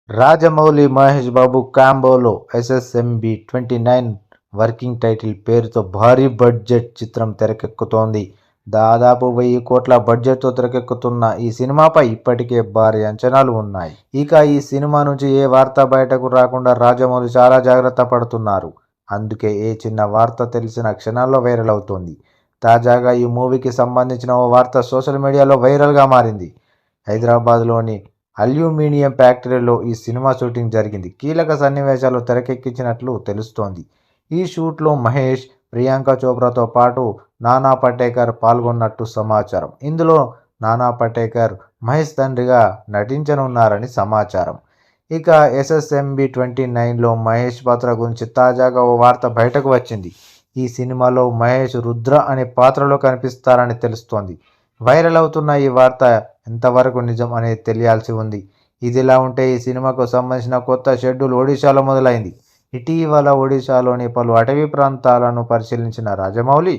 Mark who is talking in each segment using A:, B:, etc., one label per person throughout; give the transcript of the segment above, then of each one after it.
A: Rajamouli, Mahesh Babu కాంబోలో SSMB29 working title పేరుతో భారీ budget చిత్రం తెరకెక్కుతోంది. దాదాపు 1000 కోట్ల బడ్జెట్తో తెరకెక్కుతున్న ఈ సినిమాపై ఇప్పటికే భారీ అంచనాలు ఉన్నాయి. ఇక ఈ సినిమా నుంచి ఏ వార్త బయటకు రాకుండా రాజమౌళి చాలా జాగ్రత్త పడుతున్నారు. అందుకే ఏ చిన్న వార్త తెలిసిన క్షణాల్లో వైరల్ అవుతోంది. తాజాగా ఈ మూవీకి సంబంధించిన ఓ వార్త సోషల్ మీడియాలో వైరల్గా మారింది. హైదరాబాద్లోని అల్యూమినియం ఫ్యాక్టరీలో ఈ సినిమా షూటింగ్ జరిగింది. కీలక సన్నివేశాలు తెరకెక్కించినట్లు తెలుస్తోంది. ఈ షూట్లో మహేష్, ప్రియాంక చోప్రాతో పాటు నానా పటేకర్ పాల్గొన్నట్టు సమాచారం. ఇందులో నానా పటేకర్ మహేష్ తండ్రిగా నటించనున్నారని సమాచారం. ఇక SSMB29లో మహేష్ పాత్ర గురించి తాజాగా ఓ వార్త బయటకు వచ్చింది. ఈ సినిమాలో మహేష్ రుద్ర అనే పాత్రలో కనిపిస్తారని తెలుస్తోంది. వైరల్ అవుతున్న ఈ వార్త ఎంతవరకు నిజం అనేది తెలియాల్సి ఉంది. ఇదిలా ఉంటే ఈ సినిమాకు సంబంధించిన కొత్త షెడ్యూల్ ఒడిశాలో మొదలైంది. ఇటీవల ఒడిశాలోని పలు అటవీ ప్రాంతాలను పరిశీలించిన రాజమౌళి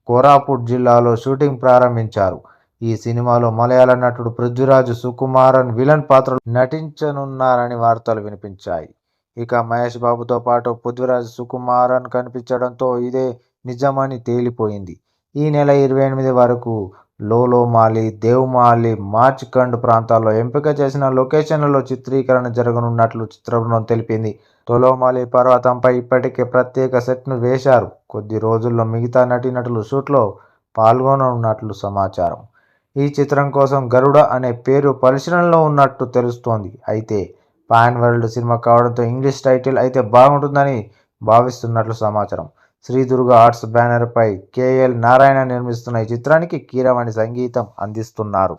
A: కోరాపుట్ జిల్లాలో షూటింగ్ ప్రారంభించారు. ఈ సినిమాలో మలయాళ నటుడు పృథ్వీరాజ్ సుకుమారన్ విలన్ పాత్రలో నటించనున్నారని వార్తలు వినిపించాయి. ఇక మహేష్ బాబుతో పాటు పృథ్వీరాజ్ సుకుమారన్ కనిపించడంతో ఇదే నిజమని తేలిపోయింది. ఈ నెల 28 వరకు లోలోమాలి, దేవమాలి, మార్చ్కండ్ ప్రాంతాల్లో ఎంపిక చేసిన లొకేషన్లలో చిత్రీకరణ జరగనున్నట్లు చిత్రబృందం తెలిపింది. తొలోమాలి పర్వతంపై ఇప్పటికే ప్రత్యేక సెట్ను వేశారు. కొద్ది రోజుల్లో మిగతా నటీనటులు షూట్లో పాల్గొననున్నట్లు సమాచారం. ఈ చిత్రం కోసం గరుడ అనే పేరు పరిశీలనలో ఉన్నట్టు తెలుస్తోంది. అయితే పాన్ వరల్డ్ సినిమా కావడంతో ఇంగ్లీష్ టైటిల్ అయితే బాగుంటుందని భావిస్తున్నట్లు సమాచారం. శ్రీ దుర్గా ఆర్ట్స్ బ్యానర్పై KL నారాయణ నిర్మిస్తున్న ఈ చిత్రానికి కీరవాణి సంగీతం అందిస్తున్నారు.